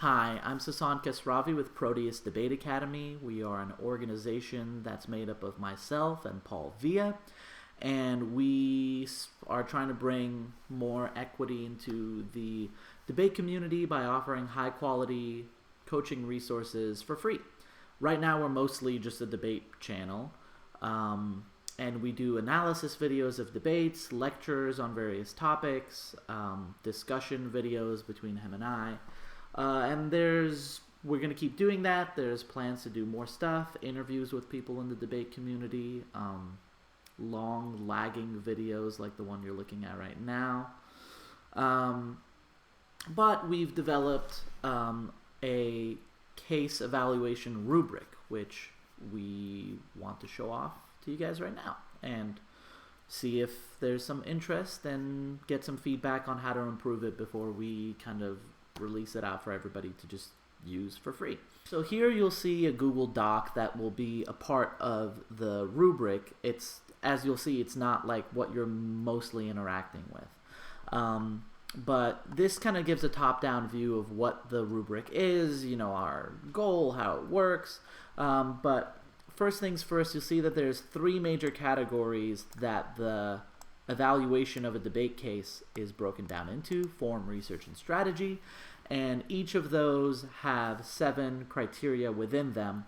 Hi, I'm Sasan Kasravi with Proteus Debate Academy. We are an organization that's made up of myself and Paul Villa, and we are trying to bring more equity into the debate community by offering high quality coaching resources for free. Right now, we're mostly just a debate channel, and we do analysis videos of debates, lectures on various topics, discussion videos between him and I. And we're going to keep doing that. There's plans to do more stuff, interviews with people in the debate community, long lagging videos like the one you're looking at right now. But we've developed a case evaluation rubric, which we want to show off to you guys right now and see if there's some interest and get some feedback on how to improve it before we kind of release it out for everybody to just use for free. So here you'll see a Google Doc that will be a part of the rubric. As you'll see, it's not like what you're mostly interacting with. But this kind of gives a top-down view of what the rubric is, our goal, how it works. But first things first, you'll see that there's three major categories that the evaluation of a debate case is broken down into: form, research, and strategy. And each of those have 7 criteria within them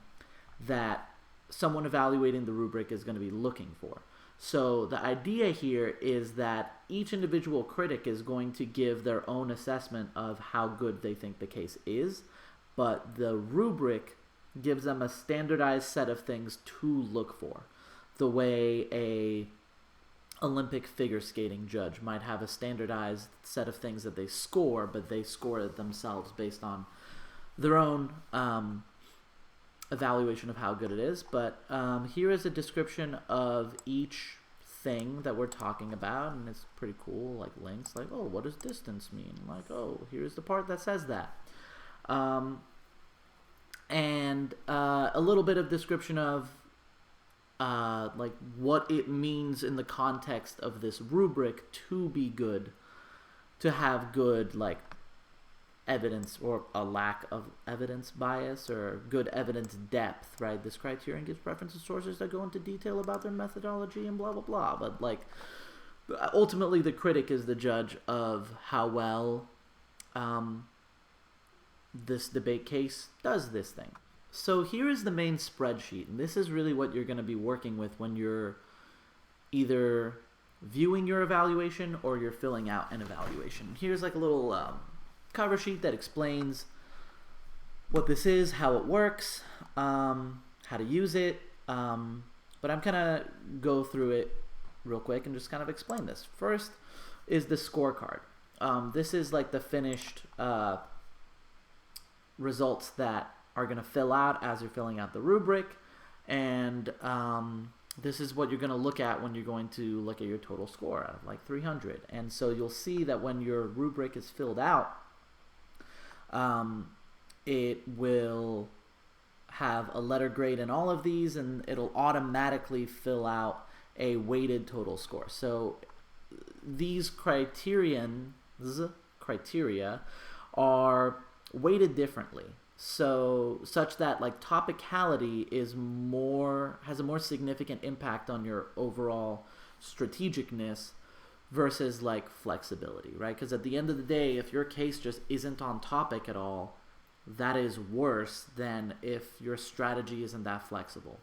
that someone evaluating the rubric is going to be looking for. So the idea here is that each individual critic is going to give their own assessment of how good they think the case is, but the rubric gives them a standardized set of things to look for, the way a Olympic figure skating judge might have a standardized set of things that they score, but they score it themselves based on their own evaluation of how good it is. But here is a description of each thing that we're talking about, and it's pretty cool, like links, like, oh, what does distance mean? Like, oh, here's the part that says that. And a little bit of description of like what it means in the context of this rubric to be good, to have good like evidence or a lack of evidence bias or good evidence depth, right? This criterion gives preference to sources that go into detail about their methodology and blah blah blah. But like ultimately the critic is the judge of how well this debate case does this thing. So here is the main spreadsheet, and this is really what you're going to be working with when you're either viewing your evaluation or you're filling out an evaluation. Here's like a little cover sheet that explains what this is, how it works, how to use it, but I'm going to go through it real quick and just kind of explain this. First is the scorecard. This is like the finished results that are going to fill out as you're filling out the rubric, and this is what you're going to look at when you're going to look at your total score out of like 300. And so you'll see that when your rubric is filled out, it will have a letter grade in all of these, and it'll automatically fill out a weighted total score. So these criteria are weighted differently, so such that like topicality has a more significant impact on your overall strategicness versus like flexibility, right? Because at the end of the day, if your case just isn't on topic at all, that is worse than if your strategy isn't that flexible,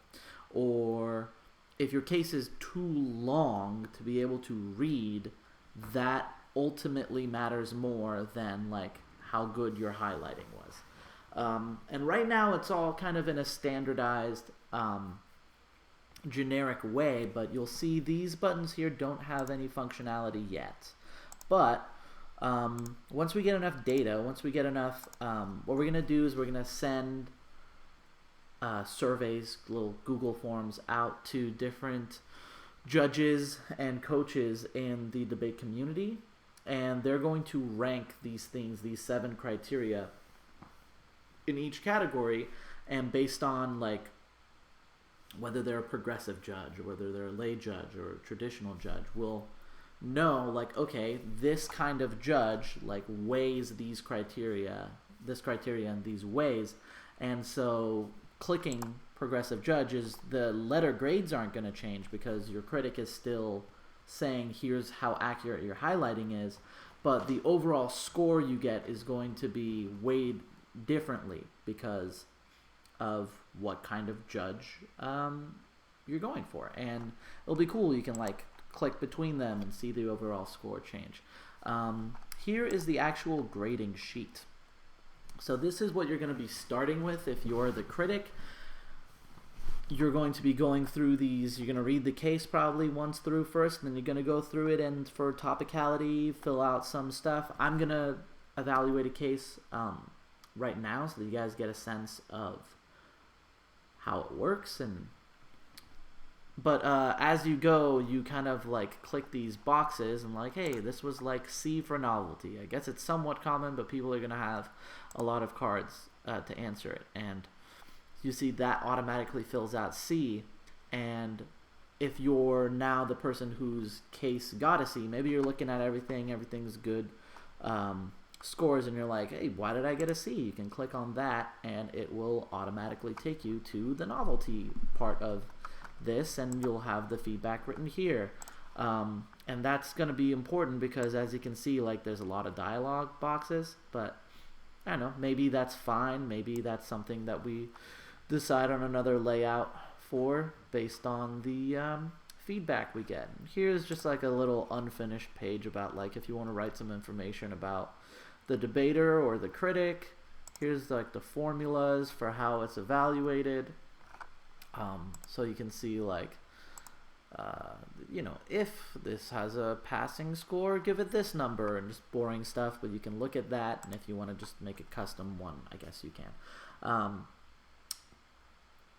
or if your case is too long to be able to read. That ultimately matters more than like how good your highlighting was. And right now it's all kind of in a standardized generic way, but you'll see these buttons here don't have any functionality yet. But once we get enough data, once we get enough, what we're going to do is we're going to send surveys, little Google forms out to different judges and coaches in the debate community, and they're going to rank these things, these 7 criteria in each category, and based on like whether they're a progressive judge or whether they're a lay judge or a traditional judge, will know like, okay, this kind of judge like weighs these criteria this criteria in these ways. And so clicking progressive judge is the letter grades aren't going to change because your critic is still saying here's how accurate your highlighting is, but the overall score you get is going to be weighed differently because of what kind of judge you're going for. And it'll be cool. You can like click between them and see the overall score change. Here is the actual grading sheet. So this is what you're going to be starting with if you're the critic. You're going to be going through these, you're going to read the case probably once through first, and then you're going to go through it and for topicality, fill out some stuff. I'm going to evaluate a case right now so that you guys get a sense of how it works. But as you go, you kind of like click these boxes and like, hey, this was like C for novelty. I guess it's somewhat common, but people are going to have a lot of cards to answer it. And you see that automatically fills out C. And if you're now the person whose case got a C, maybe you're looking at everything's good scores, and you're like, hey, why did I get a C? You can click on that, and it will automatically take you to the novelty part of this, and you'll have the feedback written here. And that's going to be important because, as you can see, like there's a lot of dialogue boxes, but I don't know, maybe that's fine. Maybe that's something that we decide on another layout for based on the feedback we get. Here's just like a little unfinished page about like if you want to write some information about the debater or the critic. Here's like the formulas for how it's evaluated. So you can see like, you know, if this has a passing score, give it this number, and just boring stuff, but you can look at that, and if you want to just make a custom one, I guess you can.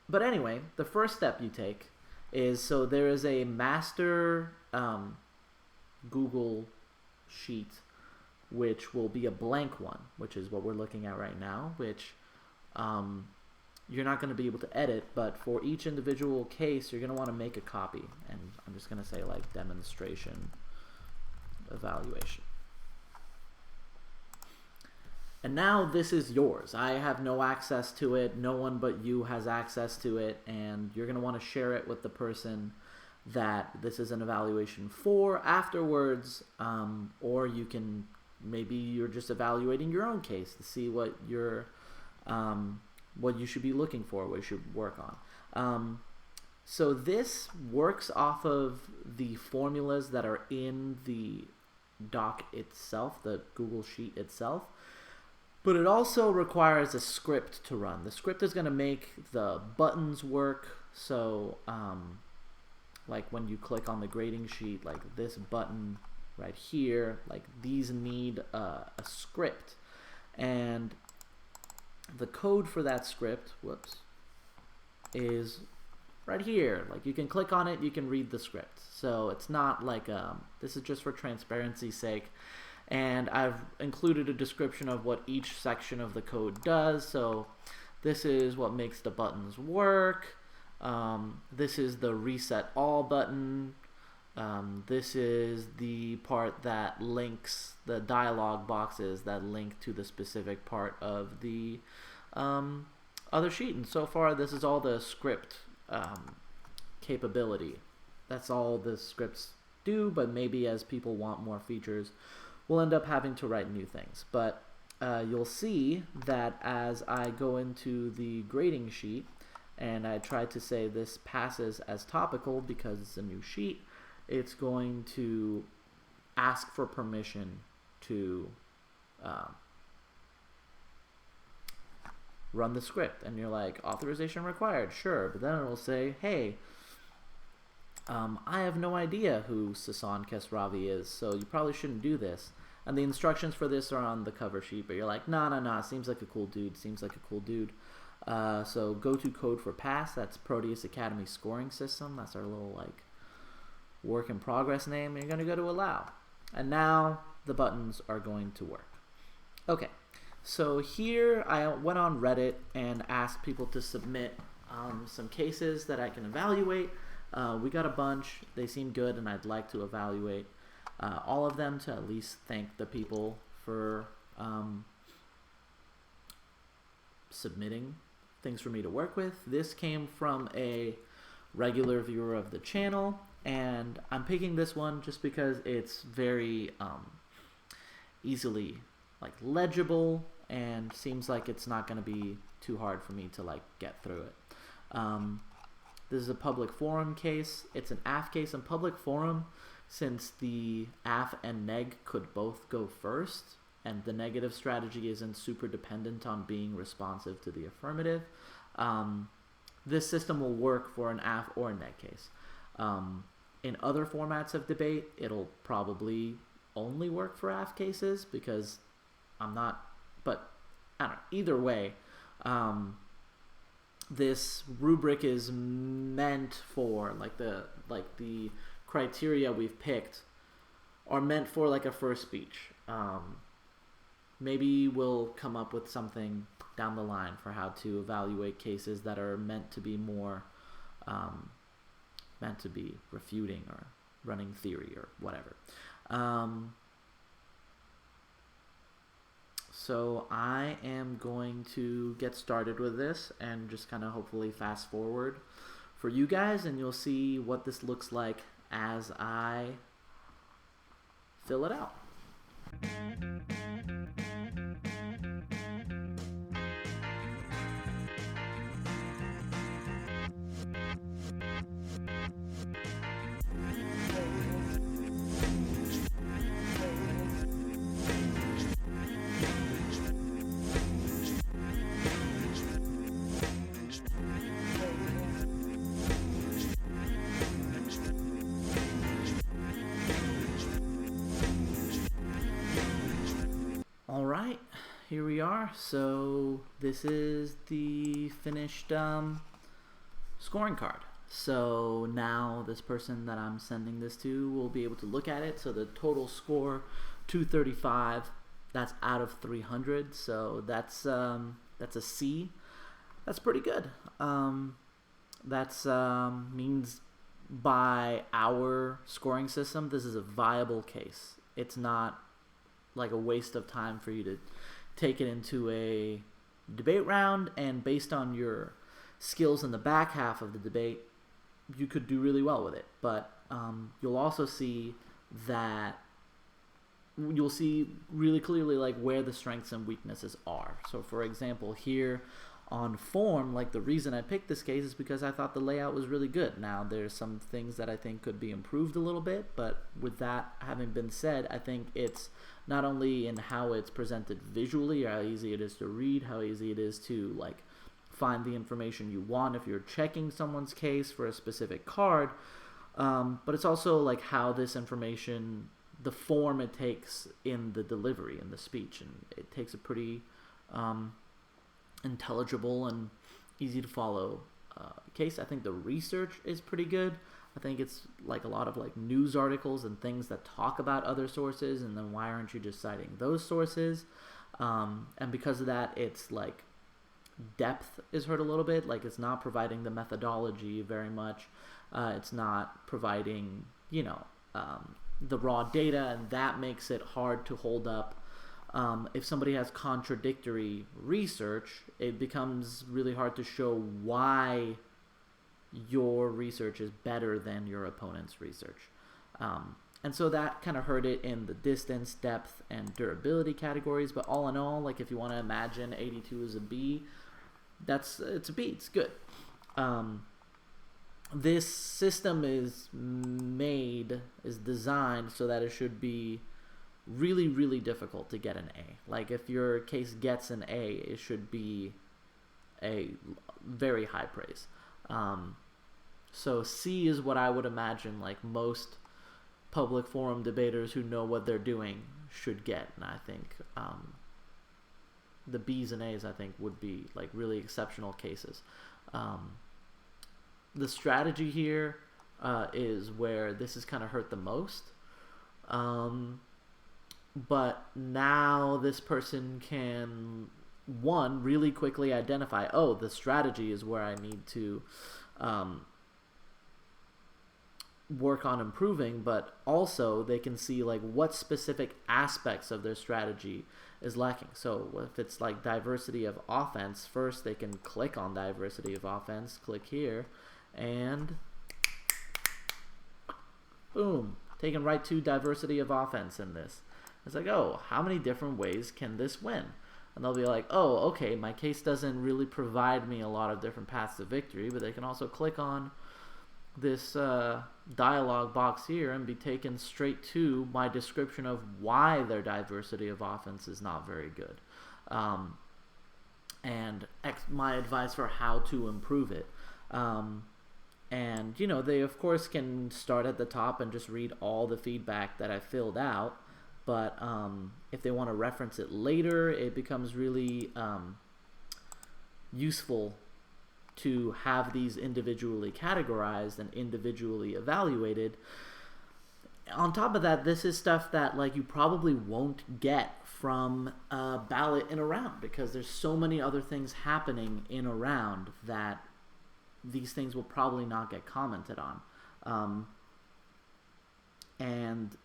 But anyway, the first step you take is, so there is a master Google sheet, which will be a blank one, which is what we're looking at right now, which you're not going to be able to edit, but for each individual case, you're going to want to make a copy. And I'm just going to say like demonstration evaluation. And now this is yours. I have no access to it. No one but you has access to it. And you're going to want to share it with the person that this is an evaluation for afterwards. Or you can, maybe you're just evaluating your own case to see what you're, what you should be looking for, what you should work on. So this works off of the formulas that are in the doc itself, the Google Sheet itself. But it also requires a script to run. The script is going to make the buttons work. So like when you click on the grading sheet, like this button right here, like these need a script. And the code for that script, is right here. Like you can click on it, you can read the script. So it's not like, this is just for transparency's sake. And I've included a description of what each section of the code does. So this is what makes the buttons work. This is the reset all button. This is the part that links the dialog boxes that link to the specific part of the other sheet. And so far, this is all the script capability. That's all the scripts do, but maybe as people want more features, we'll end up having to write new things. But you'll see that as I go into the grading sheet and I try to say this passes as topical because it's a new sheet, it's going to ask for permission to run the script. And you're like, authorization required, sure. But then it will say, hey, I have no idea who Sasan Kesravi is, so you probably shouldn't do this. And the instructions for this are on the cover sheet, but you're like, nah, seems like a cool dude, so go to code for pass. That's Proteus Academy scoring system. That's our little like work in progress name. And you're going to go to allow. And now the buttons are going to work. Okay, so here I went on Reddit and asked people to submit some cases that I can evaluate. We got a bunch. They seem good, and I'd like to evaluate all of them to at least thank the people for submitting things for me to work with. This came from a regular viewer of the channel, and I'm picking this one just because it's very easily like legible and seems like it's not going to be too hard for me to like get through it. This is a public forum case. It's an AF case in public forum, since the AF and neg could both go first, and the negative strategy isn't super dependent on being responsive to the affirmative. This system will work for an AF or a neg case. In other formats of debate, it'll probably only work for AF cases, because I'm not, but I don't know, either way, this rubric is meant for like the criteria we've picked are meant for like a first speech. Maybe we'll come up with something down the line for how to evaluate cases that are meant to be more meant to be refuting or running theory or whatever. So I am going to get started with this and just kind of hopefully fast forward for you guys, and you'll see what this looks like as I fill it out. Alright, here we are. So this is the finished scoring card. So now this person that I'm sending this to will be able to look at it. So the total score, 235, that's out of 300. So that's a C. That's pretty good. That's means by our scoring system, this is a viable case. It's not like a waste of time for you to take it into a debate round, and based on your skills in the back half of the debate, you could do really well with it. But you'll also see that you'll see really clearly like where the strengths and weaknesses are. So for example, here on form, like the reason I picked this case is because I thought the layout was really good. Now there's some things that I think could be improved a little bit, but with that having been said, I think it's not only in how it's presented visually, or how easy it is to read, how easy it is to like find the information you want if you're checking someone's case for a specific card, but it's also like how this information, the form it takes in the delivery, in the speech, and it takes a pretty intelligible and easy to follow case. I think the research is pretty good. I think it's like a lot of like news articles and things that talk about other sources, and then why aren't you just citing those sources? And because of that, it's like depth is hurt a little bit. Like it's not providing the methodology very much. It's not providing, you know, the raw data, and that makes it hard to hold up. If somebody has contradictory research, it becomes really hard to show why your research is better than your opponent's research. And so that kind of hurt it in the distance, depth, and durability categories. But all in all, like if you want to imagine 82 as a B, it's a B. It's good. This system is designed so that it should be really, really difficult to get an A. Like if your case gets an A, it should be a very high praise. So C is what I would imagine like most public forum debaters who know what they're doing should get, and I think the B's and A's I think would be like really exceptional cases. The strategy here is where this is kind of hurt the most. But now this person can, one, really quickly identify, oh, the strategy is where I need to work on improving, but also they can see like what specific aspects of their strategy is lacking. So if it's like diversity of offense, first they can click on diversity of offense, click here, and boom, taken right to diversity of offense in this. It's like, oh, how many different ways can this win? And they'll be like, oh, okay, my case doesn't really provide me a lot of different paths to victory, but they can also click on this dialog box here and be taken straight to my description of why their diversity of offense is not very good, and my advice for how to improve it. And you know, they of course can start at the top and just read all the feedback that I filled out, but if they want to reference it later, it becomes really useful to have these individually categorized and individually evaluated. On top of that, this is stuff that like you probably won't get from a ballot in a round, because there's so many other things happening in a round that these things will probably not get commented on. And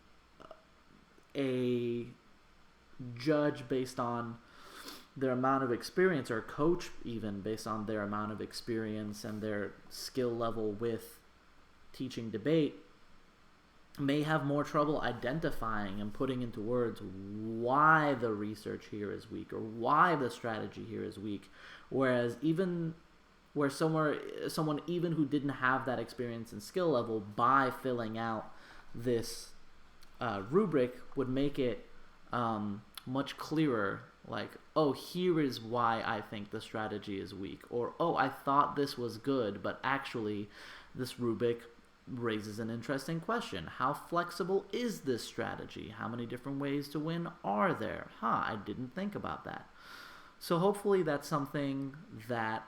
a judge based on their amount of experience, or coach even based on their amount of experience and their skill level with teaching debate, may have more trouble identifying and putting into words why the research here is weak or why the strategy here is weak. Whereas even where someone even who didn't have that experience and skill level, by filling out this rubric, would make it much clearer, like, oh, here is why I think the strategy is weak, or oh, I thought this was good, but actually this rubric raises an interesting question. How flexible is this strategy? How many different ways to win are there? I didn't think about that. So hopefully that's something that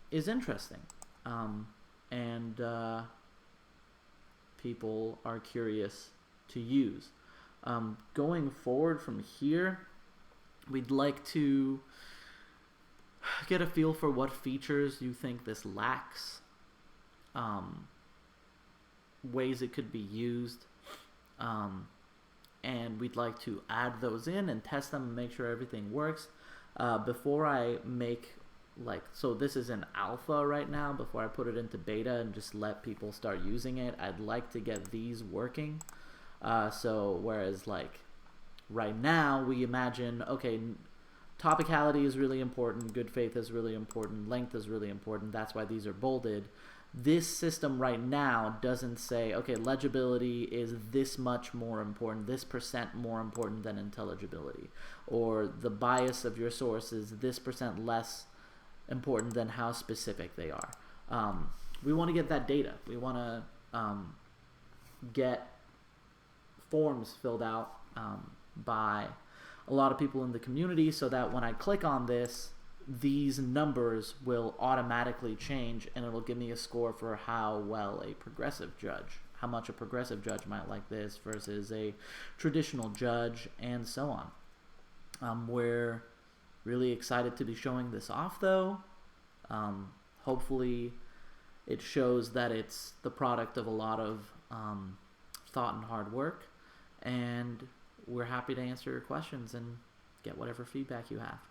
is interesting, and people are curious to use. Going forward from here, we'd like to get a feel for what features you think this lacks, ways it could be used, and we'd like to add those in and test them and make sure everything works. Before I make, like, so this is in alpha right now, before I put it into beta and just let people start using it, I'd like to get these working. So whereas like right now we imagine, okay, topicality is really important, good faith is really important, length is really important, that's why these are bolded. This system right now doesn't say, okay, legibility is this much more important, this % more important than intelligibility, or the bias of your source is this % less important than how specific they are. We want to get that data. We want to get forms filled out by a lot of people in the community, so that when I click on this, these numbers will automatically change, and it'll give me a score for how well a progressive judge, how much a progressive judge might like this versus a traditional judge, and so on. We're really excited to be showing this off, though. Hopefully it shows that it's the product of a lot of thought and hard work, and we're happy to answer your questions and get whatever feedback you have.